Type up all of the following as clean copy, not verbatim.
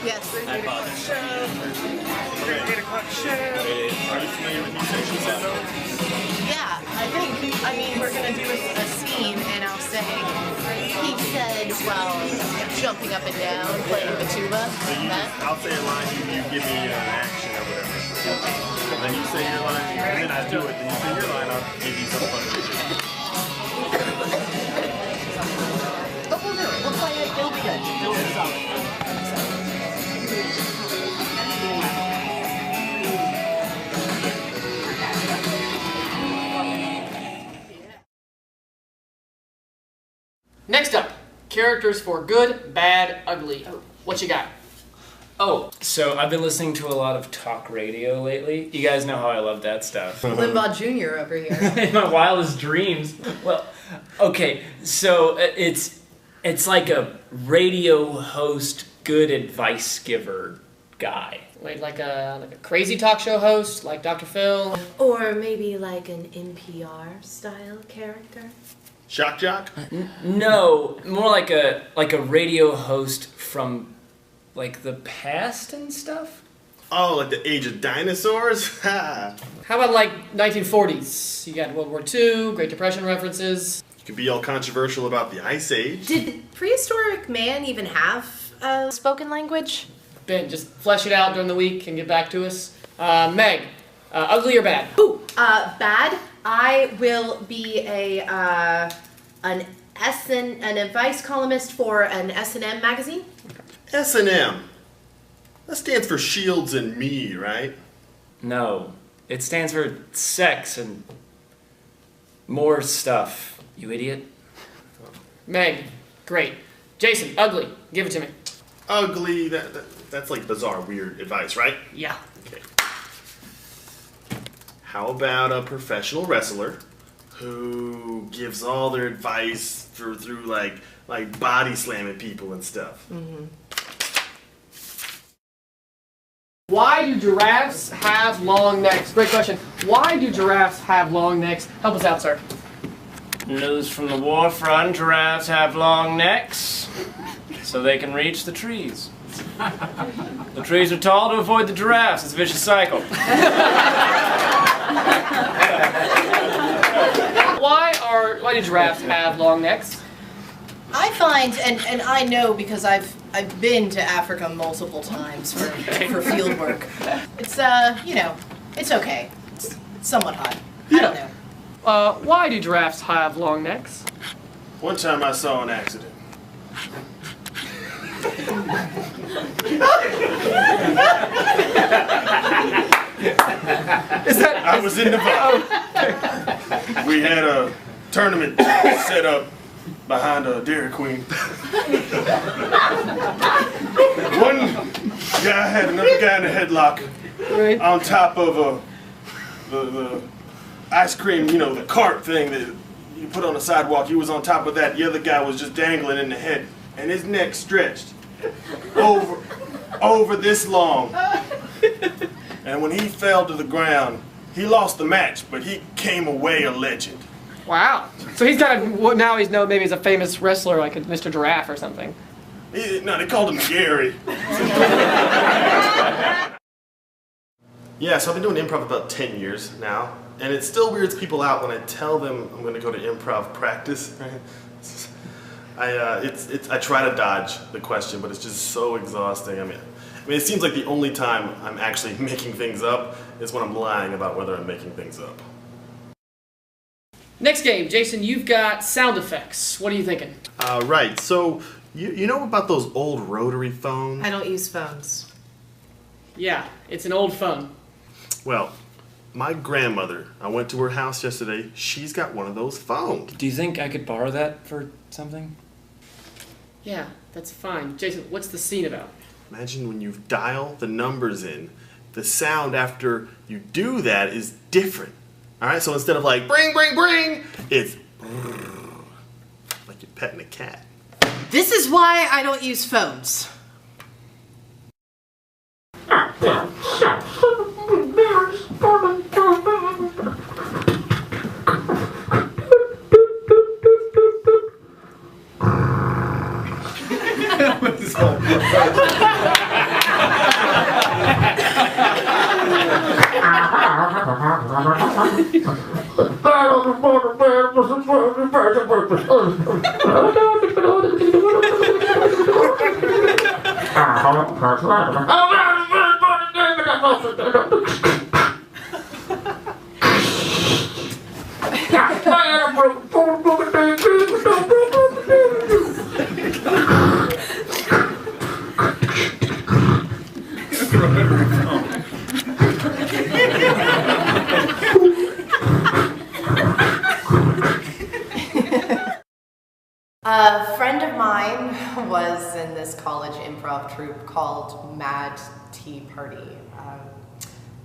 Yes. I apologize. We're at 8 o'clock show. Are you familiar with musician syndrome? Yeah, I mean, we're gonna do a scene, and I'll say, he said, while jumping up and down, playing the tuba. So I'll say a line, you give me an action or whatever. And then you say your line, and then I do it. Then you say your line, I'll give you some fun to do. But we'll do it. We'll play it. It'll be good. It'll be solid. Next up, characters for good, bad, ugly. What you got? Oh, so I've been listening to a lot of talk radio lately. You guys know how I love that stuff. Limbaugh Jr. over here. In my wildest dreams. Well, okay, so it's like a radio host, good advice giver guy. Wait, like a crazy talk show host, like Dr. Phil? Or maybe like an NPR style character. Shock jock? No, more like a radio host from like the past and stuff. Oh, like the age of dinosaurs? Ha! How about like 1940s? You got World War II, Great Depression references. You could be all controversial about the Ice Age. Did prehistoric man even have a spoken language? Ben, just flesh it out during the week and get back to us. Meg, ugly or bad? Ooh, bad. I will be an advice columnist for an S&M magazine. S&M. That stands for Shields and Me, right? No, it stands for sex and more stuff, you idiot. Meg, great. Jason, ugly. Give it to me. Ugly, that's like bizarre, weird advice, right? Yeah. Okay. How about a professional wrestler who gives all their advice through like body slamming people and stuff? Mm-hmm. Why do giraffes have long necks? Great question. Why do giraffes have long necks? Help us out, sir. News from the war front, giraffes have long necks so they can reach the trees. The trees are tall to avoid the giraffes. It's a vicious cycle. Why do giraffes have long necks? I find, and I know because I've been to Africa multiple times for field work. It's it's okay. It's somewhat hot. I don't know. Why do giraffes have long necks? One time I saw an accident. I was in Nevada. We had a tournament set up behind a Dairy Queen. One guy had another guy in a headlock on top of the ice cream, the cart thing that you put on the sidewalk. He was on top of that. The other guy was just dangling in the head, and his neck stretched over this long. And when he fell to the ground, he lost the match, but he came away a legend. Wow. So he's got now he's known maybe as a famous wrestler like a Mr. Giraffe or something. No, they called him Gary. Yeah, so I've been doing improv about 10 years now, and it still weirds people out when I tell them I'm going to go to improv practice. Right? I try to dodge the question, but it's just so exhausting. I mean, it seems like the only time I'm actually making things up is when I'm lying about whether I'm making things up. Next game, Jason, you've got sound effects. What are you thinking? Right, so you know about those old rotary phones? I don't use phones. Yeah, it's an old phone. Well, my grandmother, I went to her house yesterday, she's got one of those phones. Do you think I could borrow that for something? Yeah, that's fine. Jason, what's the scene about? Imagine when you dial the numbers in, the sound after you do that is different. Alright, so instead of like bring, bring, bring, it's like you're petting a cat. This is why I don't use phones. A friend of mine was in this college improv troupe called Mad Tea Party.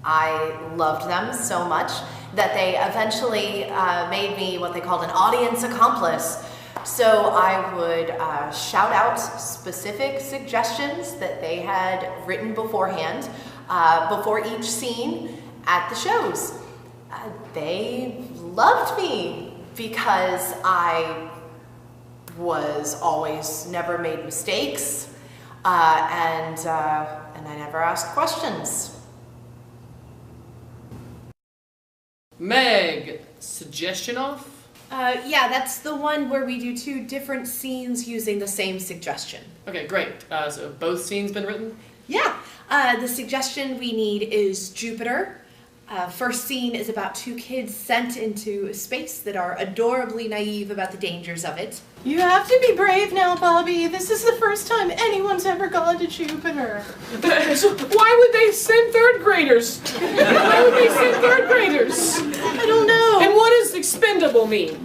I loved them so much that they eventually made me what they called an audience accomplice. So I would shout out specific suggestions that they had written beforehand before each scene at the shows. They loved me because I was always never made mistakes and I never asked questions. Meg, suggestion off? Yeah, that's the one where we do 2 different scenes using the same suggestion. Okay, great. So both scenes been written? Yeah, the suggestion we need is Jupiter. First scene is about 2 kids sent into space that are adorably naive about the dangers of it. You have to be brave now, Bobby. This is the first time anyone's ever gone to Jupiter. Why would they send 3rd graders? Why would they send 3rd graders? I don't know. And what does expendable mean?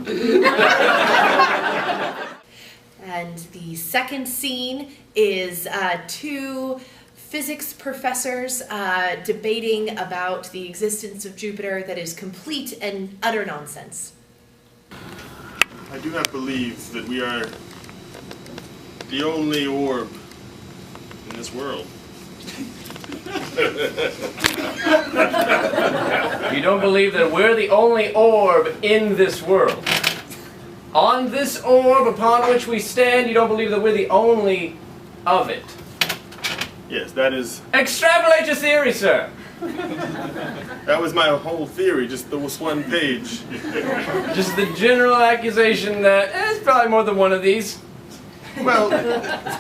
And the second scene is 2 physics professors debating about the existence of Jupiter that is complete and utter nonsense. I do not believe that we are the only orb in this world. You don't believe that we're the only orb in this world. On this orb upon which we stand, you don't believe that we're the only of it. Yes, that is... Extrapolate your theory, sir. That was my whole theory, just those one page. Just the general accusation that it's probably more than one of these. Well,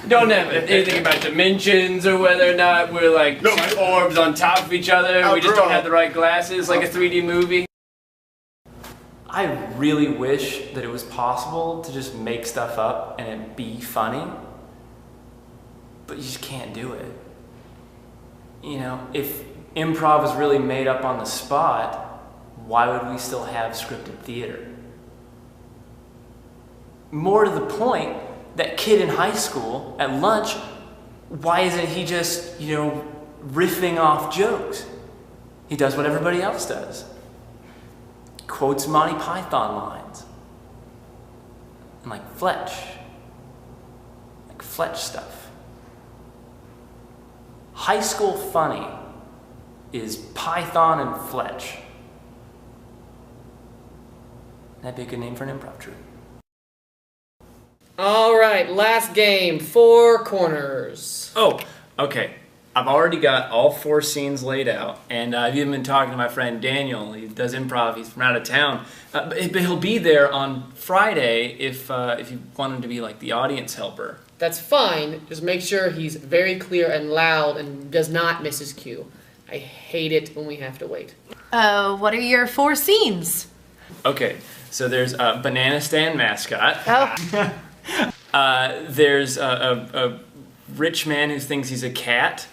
Don't have anything about dimensions or whether or not we're like 2 orbs on top of each other. We just don't have the right glasses, like a 3D movie. I really wish that it was possible to just make stuff up and it be funny, but you just can't do it. You know, if improv is really made up on the spot, why would we still have scripted theater? More to the point, that kid in high school at lunch, why isn't he just, you know, riffing off jokes? He does what everybody else does. Quotes Monty Python lines. And like Fletch stuff. High school funny is Python and Fletch. That'd be a good name for an improv troupe. All right, last game, 4 corners. Oh, okay. I've already got all 4 scenes laid out, and I've even been talking to my friend Daniel. He does improv. He's from out of town, but he'll be there on Friday if you want him to be like the audience helper. That's fine. Just make sure he's very clear and loud and does not miss his cue. I hate it when we have to wait. What are your 4 scenes? Okay, so there's a banana stand mascot. Oh. There's a rich man who thinks he's a cat.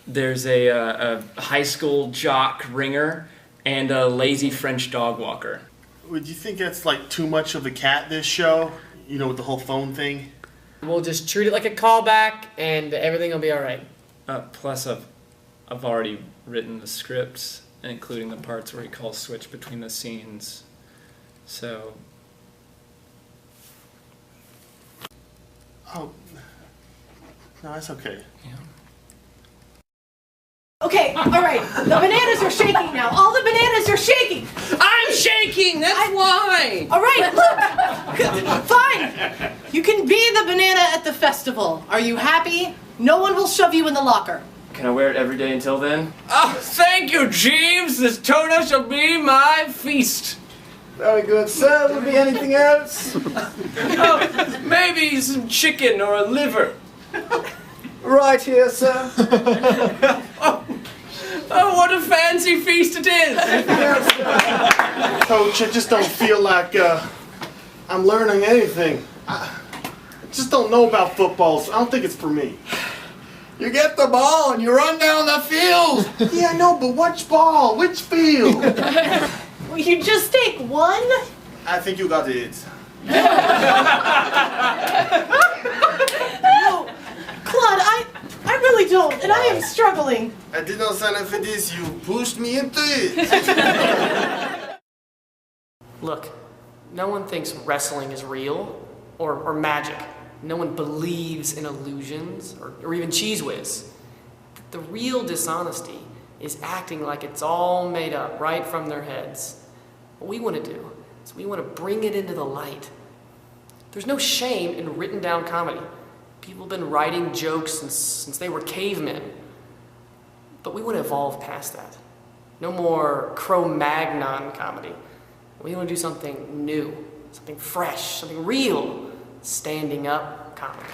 There's a high school jock ringer and a lazy French dog walker. would you think that's like too much of the cat, this show? You know, with the whole phone thing? We'll just treat it like a callback, and everything will be all right. Plus, I've already written the scripts, including the parts where he calls switch between the scenes. So. Oh. No, that's okay. Yeah. Okay, all right. The bananas are shaking now. All the bananas are shaking. I'm shaking! That's why! All right, look. Fine. You can be the banana at the festival. Are you happy? No one will shove you in the locker. Can I wear it every day until then? Oh, thank you, Jeeves! This toga shall be my feast! Very good, sir. Will be anything else? Oh, maybe some chicken or a liver. Right here, sir. Oh, what a fancy feast it is! Coach, I just don't feel like I'm learning anything. I just don't know about football, so I don't think it's for me. You get the ball and you run down the field. Yeah, I know, but which ball? Which field? Will you just take one? I think you got it. No, Claude, I really don't, and I am struggling. I did not sign up for this. You pushed me into it. Look, no one thinks wrestling is real or magic. No one believes in illusions or even cheese whiz. The real dishonesty is acting like it's all made up right from their heads. What we want to do is we want to bring it into the light. There's no shame in written down comedy. People have been writing jokes since they were cavemen. But we want to evolve past that. No more Cro-Magnon comedy. We want to do something new, something fresh, something real. Standing up comedy.